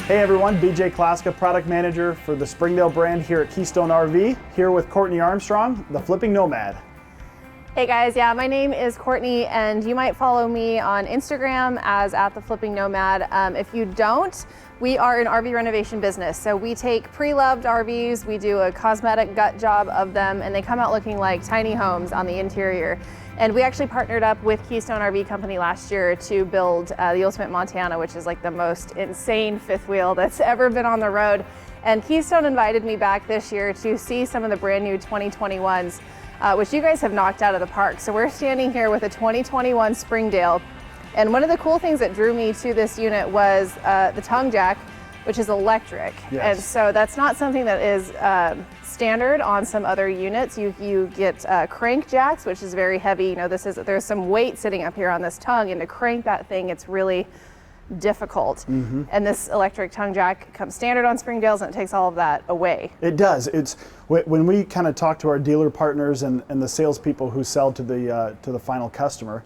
Hey everyone, BJ Klaska, product manager for the Springdale brand here at Keystone RV, here with Courtney Armstrong, the Flipping Nomad. Hey guys, yeah, my name is Courtney and you might follow me on Instagram as @the Flipping Nomad. If you don't, we are an RV renovation business. So we take pre-loved RVs, we do a cosmetic gut job of them, and they come out looking like tiny homes on the interior. And we actually partnered up with Keystone RV Company last year to build the Ultimate Montana, which is like the most insane fifth wheel that's ever been on the road. And Keystone invited me back this year to see some of the brand new 2021s, which you guys have knocked out of the park. So we're standing here with a 2021 Springdale. And one of the cool things that drew me to this unit was the tongue jack, which is electric. Yes. And so that's not something that is standard on some other units. You get crank jacks, which is very heavy. You know, there's some weight sitting up here on this tongue, and to crank that thing, it's really difficult. Mm-hmm. And this electric tongue jack comes standard on Springdales, and it takes all of that away. It does. It's when we kind of talk to our dealer partners and the salespeople who sell to the final customer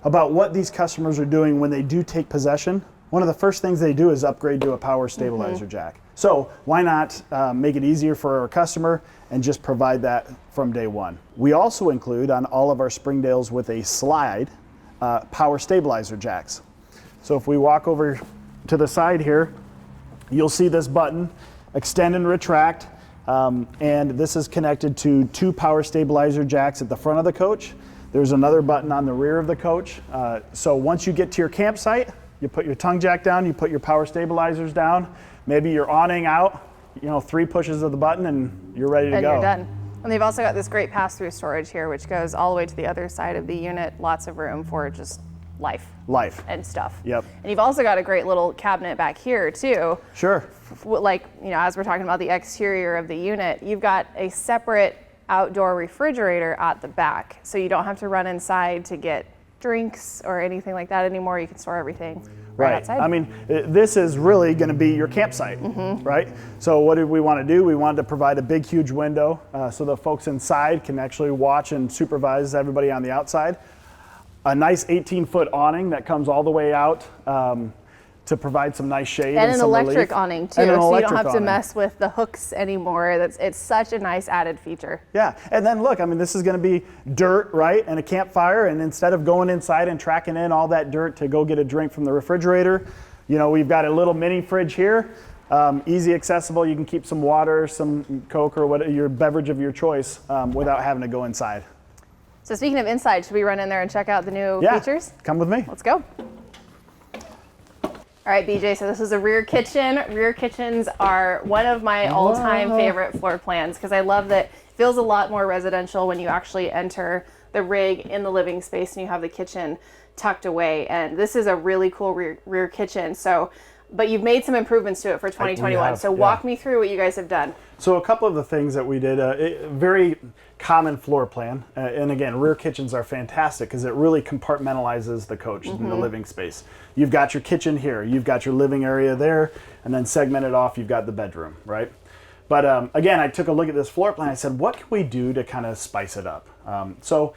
about what these customers are doing when they do take possession. One of the first things they do is upgrade to a power stabilizer jack. So why not make it easier for our customer and just provide that from day one? We also include on all of our Springdales with a slide power stabilizer jacks. So if we walk over to the side here, you'll see this button, extend and retract, and this is connected to 2 power stabilizer jacks at the front of the coach. There's another button on the rear of the coach. So once you get to your campsite, you put your tongue jack down, you put your power stabilizers down, maybe your awning out, 3 pushes of the button and you're ready to go. And you're done. And they've also got this great pass-through storage here, which goes all the way to the other side of the unit. Lots of room for just life and stuff. Yep. And you've also got a great little cabinet back here too. Sure. Like, as we're talking about the exterior of the unit, you've got a separate outdoor refrigerator at the back. So you don't have to run inside to get drinks or anything like that anymore. You can store everything right outside. I mean, this is really going to be your campsite, right? So what did we want to do? We wanted to provide a big, huge window so the folks inside can actually watch and supervise everybody on the outside. A nice 18-foot awning that comes all the way out to provide some nice shade and an some electric relief. Awning too, so you don't have to mess with the hooks anymore. It's such a nice added feature. Yeah, and then look, I mean, this is going to be dirt, right, and a campfire, and instead of going inside and tracking in all that dirt to go get a drink from the refrigerator, we've got a little mini fridge here, easy accessible. You can keep some water, some Coke, or whatever your beverage of your choice without having to go inside. So speaking of inside, should we run in there and check out the new features? Come with me. Let's go. All right, BJ, so this is a rear kitchen. Rear kitchens are one of my all-time favorite floor plans because I love that it feels a lot more residential when you actually enter the rig in the living space and you have the kitchen tucked away. And this is a really cool rear kitchen. But you've made some improvements to it for 2021. So walk me through what you guys have done. So a couple of the things that we did, very common floor plan. And again, rear kitchens are fantastic because it really compartmentalizes the coach in the living space. You've got your kitchen here, you've got your living area there, and then segmented off, you've got the bedroom, right? But again, I took a look at this floor plan. I said, what can we do to kind of spice it up? So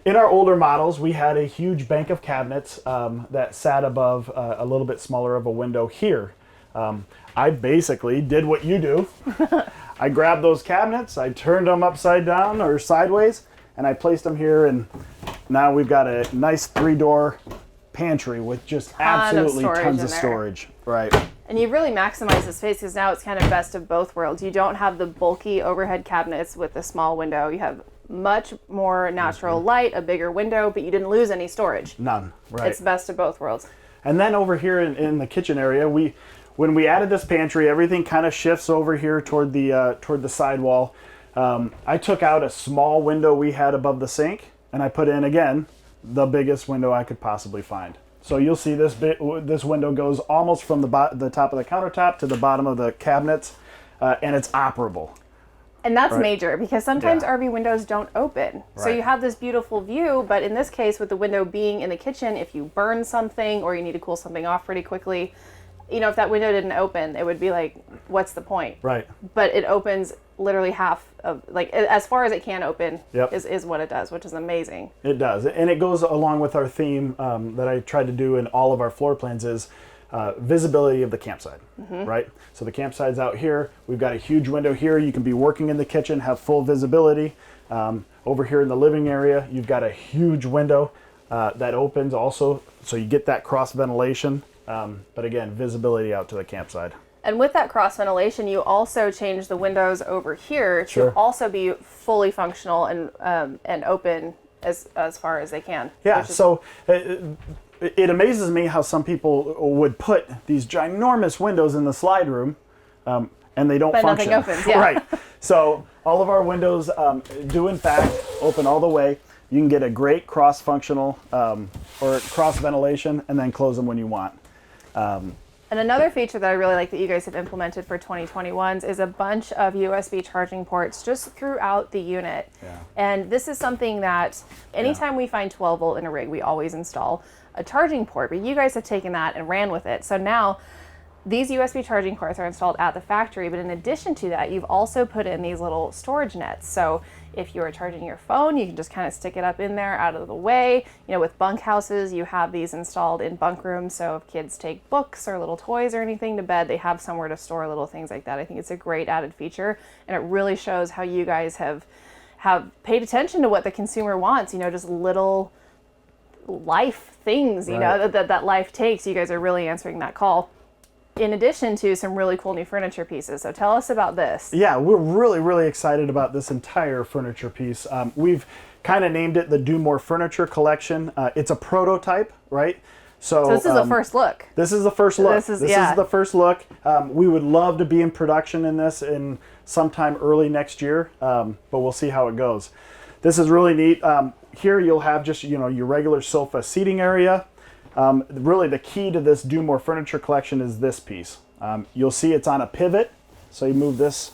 in our older models, we had a huge bank of cabinets that sat above a little bit smaller of a window here. I basically did what you do. I grabbed those cabinets, I turned them upside down or sideways, and I placed them here, and now we've got a nice 3-door pantry with just absolutely tons of storage. Right. And you've really maximized the space because now it's kind of best of both worlds. You don't have the bulky overhead cabinets with the small window. You have much more natural light, a bigger window, but you didn't lose any storage. None, right. It's best of both worlds. And then over here in the kitchen area, when we added this pantry, everything kind of shifts over here toward the sidewall. I took out a small window we had above the sink, and I put in, again, the biggest window I could possibly find. So you'll see this window goes almost from the top of the countertop to the bottom of the cabinets, and it's operable. And that's major because sometimes RV windows don't open. Right. So you have this beautiful view, but in this case, with the window being in the kitchen, if you burn something or you need to cool something off pretty quickly, if that window didn't open, it would be like, what's the point? Right. But it opens literally half of, as far as it can open is what it does, which is amazing. It does. And it goes along with our theme that I tried to do in all of our floor plans is visibility of the campsite, right? So the campsite's out here. We've got a huge window here. You can be working in the kitchen, have full visibility. Over here in the living area, you've got a huge window that opens also, so you get that cross ventilation. But again, visibility out to the campsite. And with that cross ventilation, you also change the windows over here to Sure. also be fully functional and open as far as they can. Yeah, so it amazes me how some people would put these ginormous windows in the slide room and they don't But function. nothing opens, yeah. Right. So all of our windows do in fact open all the way. You can get a great cross-functional or cross ventilation and then close them when you want. And another feature that I really like that you guys have implemented for 2021s is a bunch of USB charging ports just throughout the unit. Yeah. And this is something that anytime we find 12 volt in a rig, we always install a charging port, but you guys have taken that and ran with it. So now these USB charging ports are installed at the factory, but in addition to that, you've also put in these little storage nets. So if you are charging your phone, you can just kind of stick it up in there out of the way. You know, with bunk houses, you have these installed in bunk rooms. So if kids take books or little toys or anything to bed, they have somewhere to store little things like that. I think it's a great added feature, and it really shows how you guys have paid attention to what the consumer wants, you know, just little life things, you know, that life takes. You guys are really answering that call. In addition to some really cool new furniture pieces. So tell us about this. Yeah, we're really excited about this entire furniture piece. We've kind of named it the Do More Furniture Collection. It's a prototype, right? So this is the first look. This is the first look. This is the first look. We would love to be in production in this in sometime early next year, but we'll see how it goes. This is really neat. Here you'll have just, you know, your regular sofa seating area. Really the key to this Do More Furniture Collection is this piece. You'll see it's on a pivot. So you move this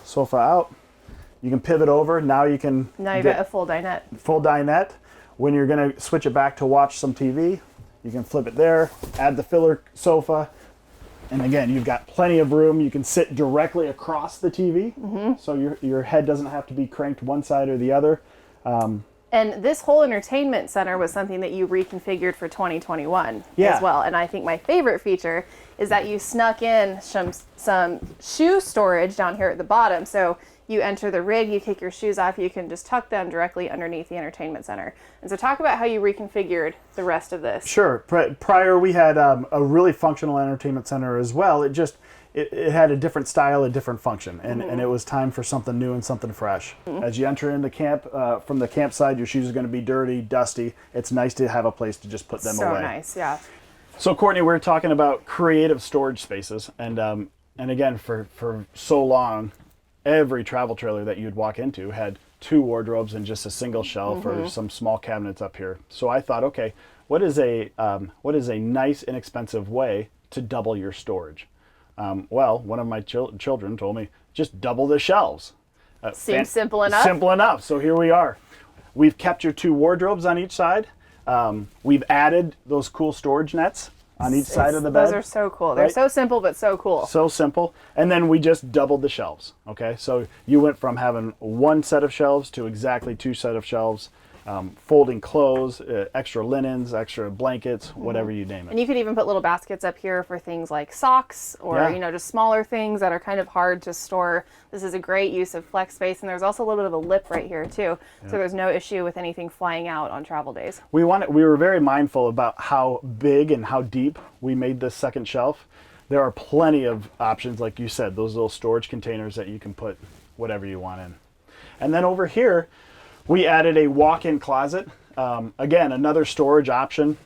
sofa out. You can pivot over. Now you can Now got a full dinette. Full dinette. When you're going to switch it back to watch some TV, you can flip it there, add the filler sofa. And again, you've got plenty of room. You can sit directly across the TV. So your head doesn't have to be cranked one side or the other. And this whole entertainment center was something that you reconfigured for 2021 as well. And I think my favorite feature is that you snuck in some shoe storage down here at the bottom. So you enter the rig, you kick your shoes off, you can just tuck them directly underneath the entertainment center. And so talk about how you reconfigured the rest of this. Sure. Prior we had a really functional entertainment center as well. It had a different style, a different function, and it was time for something new and something fresh. As you enter into camp, from the campsite, your shoes are going to be dirty, dusty. It's nice to have a place to just put them away. So nice, yeah. So Courtney, we're talking about creative storage spaces, and again, for so long, every travel trailer that you'd walk into had 2 wardrobes and just a single shelf or some small cabinets up here. So I thought, okay, what is a nice, inexpensive way to double your storage? Well, one of my children told me, just double the shelves. Seems simple enough. Simple enough. So here we are. We've kept your 2 wardrobes on each side. We've added those cool storage nets on each side of the bed. Those are so cool. They're so simple, but so cool. So simple. And then we just doubled the shelves. Okay, so you went from having 1 set of shelves to exactly 2 set of shelves. Folding clothes, extra linens, extra blankets, whatever you name it. And you could even put little baskets up here for things like socks or, you know, just smaller things that are kind of hard to store. This is a great use of flex space, and there's also a little bit of a lip right here too. So there's no issue with anything flying out on travel days. We were very mindful about how big and how deep we made this second shelf. There are plenty of options, like you said, those little storage containers that you can put whatever you want in. And then over here, we added a walk-in closet. Again, another storage option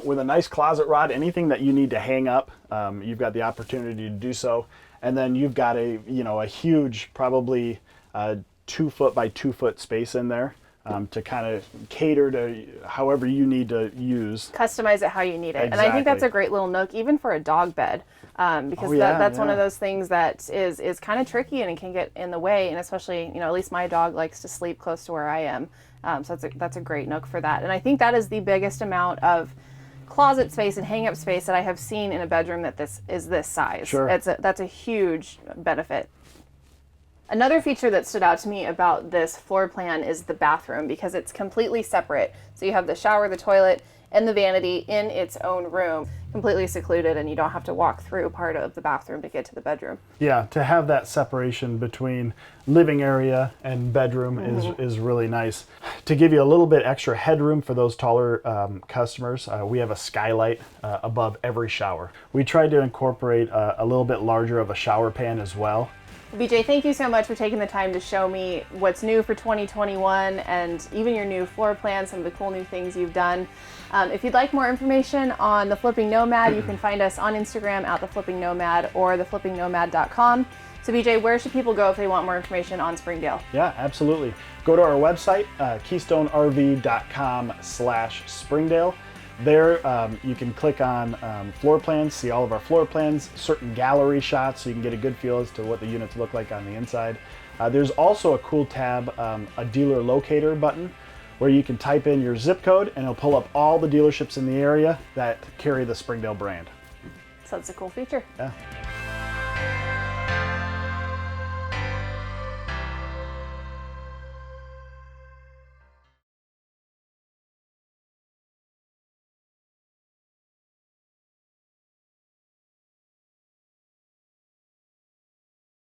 with a nice closet rod. Anything that you need to hang up, you've got the opportunity to do so. And then you've got a huge, probably 2 foot by 2 foot space in there to kind of cater to however you need to use. Customize it how you need it. Exactly. And I think that's a great little nook, even for a dog bed. Because that's one of those things that is kind of tricky and it can get in the way, and especially, at least my dog likes to sleep close to where I am. So that's a great nook for that. And I think that is the biggest amount of closet space and hang-up space that I have seen in a bedroom that is this size. Sure. That's a huge benefit. Another feature that stood out to me about this floor plan is the bathroom, because it's completely separate. So you have the shower, the toilet, and the vanity in its own room, completely secluded, and you don't have to walk through part of the bathroom to get to the bedroom. Yeah, to have that separation between living area and bedroom is really nice. To give you a little bit extra headroom for those taller customers, we have a skylight above every shower. We tried to incorporate a little bit larger of a shower pan as well. BJ, thank you so much for taking the time to show me what's new for 2021 and even your new floor plan, some of the cool new things you've done. If you'd like more information on the Flipping Nomad, you can find us on Instagram at the Flipping Nomad or theflippingnomad.com. So BJ, where should people go if they want more information on Springdale? Yeah, absolutely. Go to our website, keystonerv.com/Springdale. There you can click on floor plans, see all of our floor plans, certain gallery shots, so you can get a good feel as to what the units look like on the inside. There's also a cool tab, a dealer locator button, where you can type in your zip code and it'll pull up all the dealerships in the area that carry the Springdale brand. So that's a cool feature. Yeah.